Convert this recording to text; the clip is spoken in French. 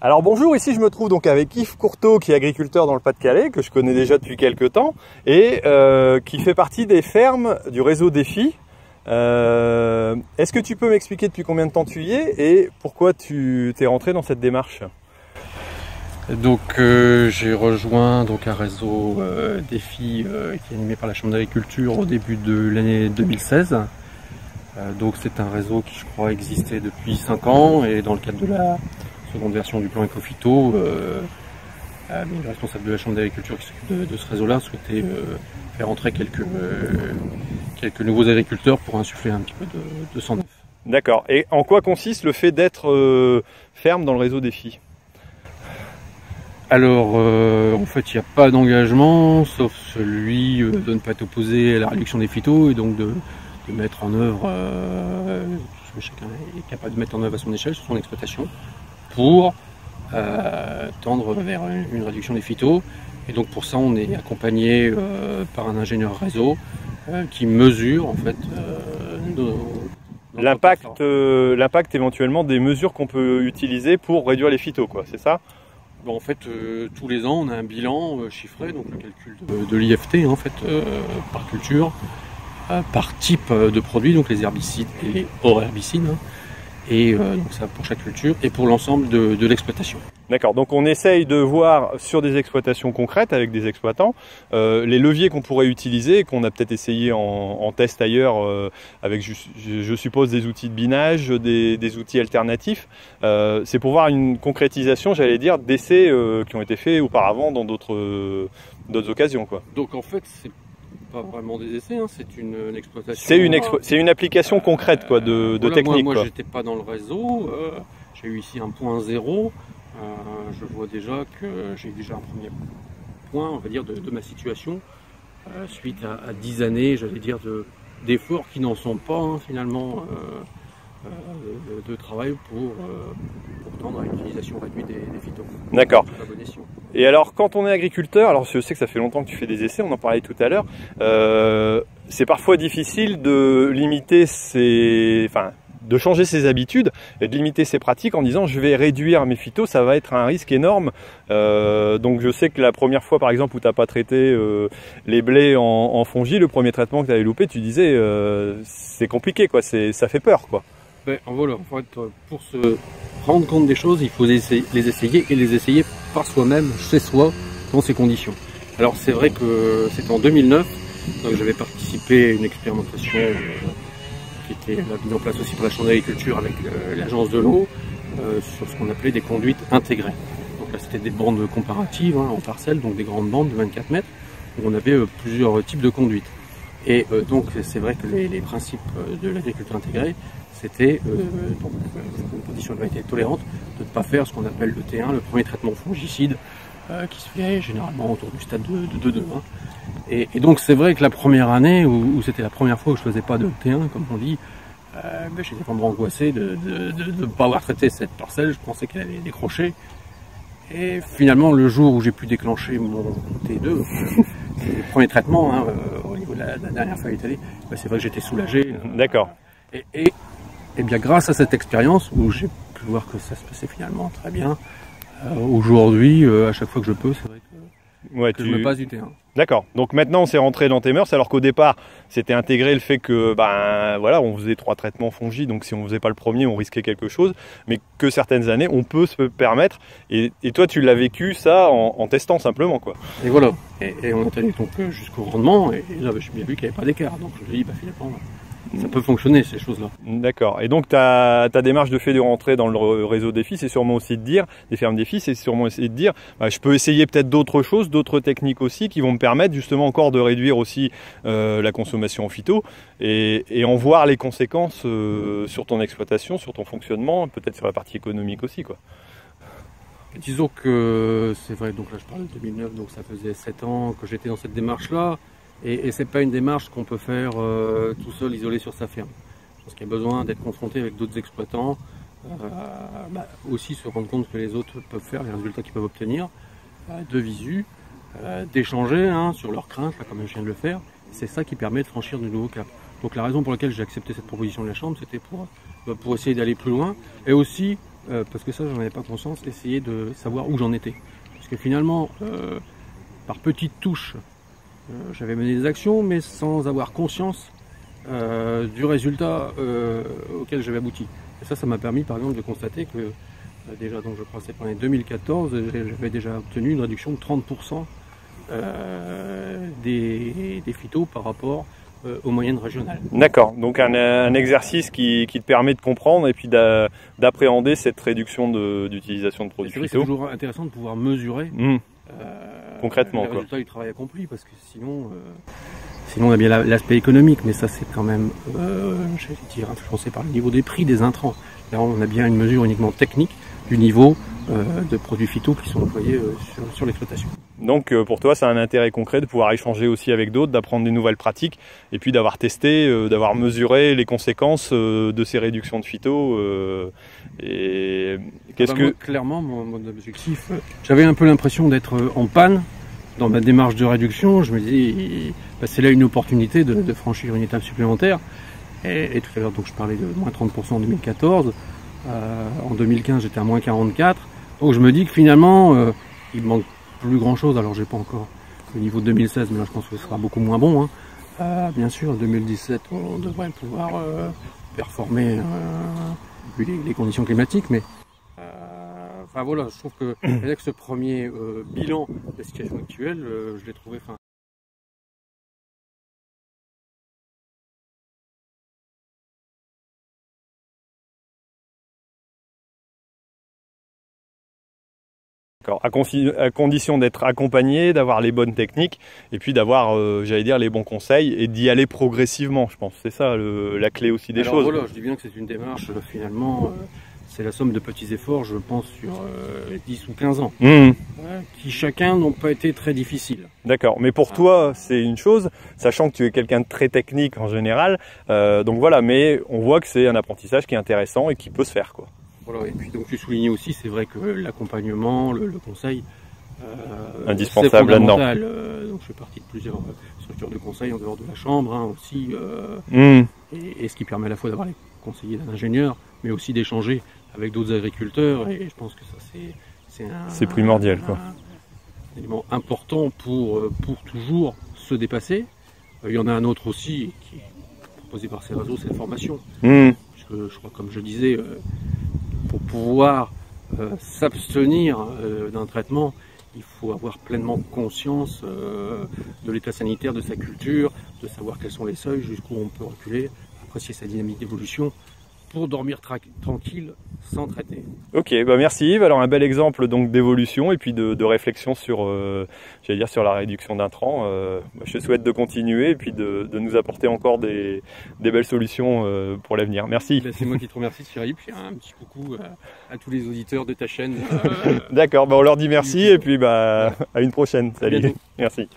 Alors bonjour, ici je me trouve donc avec Yves Courteau qui est agriculteur dans le Pas-de-Calais, que je connais déjà depuis quelques temps et qui fait partie des fermes du réseau Défi. Est-ce que tu peux m'expliquer depuis combien de temps tu y es et pourquoi tu t'es rentré dans cette démarche? Donc j'ai rejoint un réseau Défi qui est animé par la Chambre d'agriculture au début de l'année 2016. Donc c'est un réseau qui je crois existait depuis 5 ans et dans le cadre de la seconde version du plan Ecophyto, le responsable de la Chambre d'agriculture qui s'occupe de ce réseau-là souhaitait faire entrer quelques nouveaux agriculteurs pour insuffler un petit peu de sang neuf. D'accord. Et en quoi consiste le fait d'être ferme dans le réseau Défi? Alors, en fait, il n'y a pas d'engagement, sauf celui de ne pas être opposé à la réduction des phytos et donc de mettre en œuvre, chacun est capable de mettre en œuvre à son échelle, sur son exploitation, pour tendre vers une réduction des phytos. Et donc pour ça, on est accompagné par un ingénieur réseau qui mesure en fait l'impact éventuellement des mesures qu'on peut utiliser pour réduire les phytos, quoi, c'est ça? Bon, en fait, tous les ans, on a un bilan chiffré, donc le calcul de l'IFT en fait par culture, par type de produit, donc les herbicides et les hors herbicides. Et donc ça pour chaque culture et pour l'ensemble de l'exploitation. D'accord, donc on essaye de voir sur des exploitations concrètes avec des exploitants les leviers qu'on pourrait utiliser, qu'on a peut-être essayé en test ailleurs avec je suppose des outils de binage, des outils alternatifs. C'est pour voir une concrétisation, j'allais dire, d'essais qui ont été faits auparavant dans d'autres occasions, quoi. Donc en fait c'est pas vraiment des essais, hein, c'est une exploitation. C'est une application concrète, quoi, de voilà, technique. Moi j'étais pas dans le réseau, j'ai eu ici un point zéro. Je vois déjà que j'ai déjà un premier point, on va dire, de ma situation, suite à 10 années, j'allais dire, d'efforts qui n'en sont pas, hein, finalement, de travail pour tendre à une utilisation réduite des phytos. D'accord. Et alors, quand on est agriculteur, alors je sais que ça fait longtemps que tu fais des essais, on en parlait tout à l'heure, c'est parfois difficile de limiter de changer ses habitudes et de limiter ses pratiques en disant je vais réduire mes phytos, ça va être un risque énorme. Donc je sais que la première fois par exemple où tu n'as pas traité les blés en fongi, le premier traitement que tu avais loupé, tu disais c'est compliqué, quoi, ça fait peur, quoi. Ben, voilà, en fait, pour se rendre compte des choses, il faut les essayer par soi-même, chez soi, dans ces conditions. Alors c'est vrai que c'était en 2009, donc j'avais participé à une expérimentation qui était mise en place aussi par la Chambre d'agriculture avec l'agence de l'eau, sur ce qu'on appelait des conduites intégrées. Donc là c'était des bandes comparatives, hein, en parcelles, donc des grandes bandes de 24 mètres, où on avait plusieurs types de conduites. Et donc c'est vrai que les principes de l'agriculture intégrée, c'était, une condition de été tolérante, de ne pas faire ce qu'on appelle le T1, le premier traitement fongicide, qui se fait généralement autour du stade de 2-2. Hein. Et donc c'est vrai que la première année, où c'était la première fois où je faisais pas de T1, comme on dit, j'étais vraiment angoissé de ne pas avoir traité cette parcelle, je pensais qu'elle allait décrocher. Et finalement, le jour où j'ai pu déclencher mon T2, le premier traitement, hein, au niveau de la dernière feuille étalée, c'est vrai que j'étais soulagé. D'accord. Et bien grâce à cette expérience, où j'ai pu voir que ça se passait finalement très bien, aujourd'hui, à chaque fois que je peux, c'est vrai que je me passe du T1. D'accord. Donc maintenant, c'est rentré dans tes mœurs, alors qu'au départ, c'était intégré le fait que, voilà, on faisait 3 traitements fongi, donc si on faisait pas le premier, on risquait quelque chose, mais que certaines années, on peut se permettre. Et toi, tu l'as vécu ça en testant simplement, quoi. Et voilà. Et on a tenu donc jusqu'au rendement, et là, j'ai bien vu qu'il n'y avait pas d'écart. Donc je me dis, finalement, ça peut fonctionner, ces choses-là. D'accord. Et donc ta démarche de fait de rentrer dans le réseau Défi, c'est sûrement aussi de dire, des fermes Défi, c'est sûrement essayer de dire, je peux essayer peut-être d'autres choses, d'autres techniques aussi, qui vont me permettre justement encore de réduire aussi la consommation en phyto et en voir les conséquences sur ton exploitation, sur ton fonctionnement, peut-être sur la partie économique aussi, quoi. Disons que c'est vrai, donc là je parle de 2009, donc ça faisait 7 ans que j'étais dans cette démarche-là. Et c'est pas une démarche qu'on peut faire tout seul, isolé sur sa ferme. Je pense qu'il y a besoin d'être confronté avec d'autres exploitants, aussi se rendre compte que les autres peuvent faire, les résultats qu'ils peuvent obtenir, de visu, d'échanger, hein, sur leurs craintes, là, comme je viens de le faire. C'est ça qui permet de franchir de nouveaux caps. Donc la raison pour laquelle j'ai accepté cette proposition de la Chambre, c'était pour essayer d'aller plus loin, et aussi parce que ça j'en avais pas conscience, essayer de savoir où j'en étais. Parce que finalement, par petites touches, j'avais mené des actions, mais sans avoir conscience du résultat auquel j'avais abouti. Et ça m'a permis par exemple de constater que déjà, donc je crois que c'est pendant 2014, j'avais déjà obtenu une réduction de 30% des phytos par rapport aux moyennes régionales. D'accord, donc un exercice qui te permet de comprendre et puis d'appréhender cette réduction d'utilisation de produits phyto. C'est toujours intéressant de pouvoir mesurer concrètement le résultat du travail accompli, parce que sinon on a bien l'aspect économique, mais ça c'est quand même influencé par le niveau des prix des intrants. Là on a bien une mesure uniquement technique du niveau de produits phyto qui sont employés sur l'exploitation. Donc pour toi, c'est un intérêt concret de pouvoir échanger aussi avec d'autres, d'apprendre des nouvelles pratiques et puis d'avoir testé, d'avoir mesuré les conséquences de ces réductions de phyto. Clairement, mon objectif, j'avais un peu l'impression d'être en panne dans ma démarche de réduction. Je me dis, c'est là une opportunité de franchir une étape supplémentaire. Et tout à l'heure, donc je parlais de moins 30% en 2014. En 2015, j'étais à moins 44. Donc je me dis que finalement, il me manque plus grand chose. Alors j'ai pas encore le niveau de 2016, mais là je pense que ce sera beaucoup moins bon. Bien sûr, en 2017, on devrait pouvoir performer vu les conditions climatiques. Mais enfin voilà, je trouve que avec ce premier bilan de la situation actuelle, je l'ai trouvé fin. À condition d'être accompagné, d'avoir les bonnes techniques et puis d'avoir, j'allais dire, les bons conseils et d'y aller progressivement, je pense. C'est ça la clé aussi des choses. Voilà, je dis bien que c'est une démarche, finalement, c'est la somme de petits efforts, je pense, sur 10 ou 15 ans, qui chacun n'ont pas été très difficiles. D'accord, mais pour toi, c'est une chose, sachant que tu es quelqu'un de très technique en général, donc voilà, mais on voit que c'est un apprentissage qui est intéressant et qui peut se faire, quoi. Voilà, et puis donc tu soulignais aussi, c'est vrai que l'accompagnement, le conseil, indispensable là-dedans. Donc je fais partie de plusieurs structures de conseil en dehors de la chambre aussi, et ce qui permet à la fois d'avoir les conseillers d'un ingénieur, mais aussi d'échanger avec d'autres agriculteurs, et je pense que ça c'est primordial, quoi. Un élément important pour toujours se dépasser. Il y en a un autre aussi qui est proposé par ces réseaux, c'est la formation. Parce que je crois, comme je disais, pour pouvoir s'abstenir d'un traitement, il faut avoir pleinement conscience de l'état sanitaire de sa culture, de savoir quels sont les seuils, jusqu'où on peut reculer, apprécier sa dynamique d'évolution, pour dormir tranquille sans traiter. Ok, bah merci Yves. Alors un bel exemple donc d'évolution et puis de réflexion sur, j'allais dire, sur la réduction d'intrants. Je te souhaite de continuer et puis de nous apporter encore des belles solutions pour l'avenir. Merci. C'est moi qui te remercie Thierry, puis un petit coucou à tous les auditeurs de ta chaîne. D'accord, bah on leur dit merci et puis bah à une prochaine. Salut. À bientôt. Merci.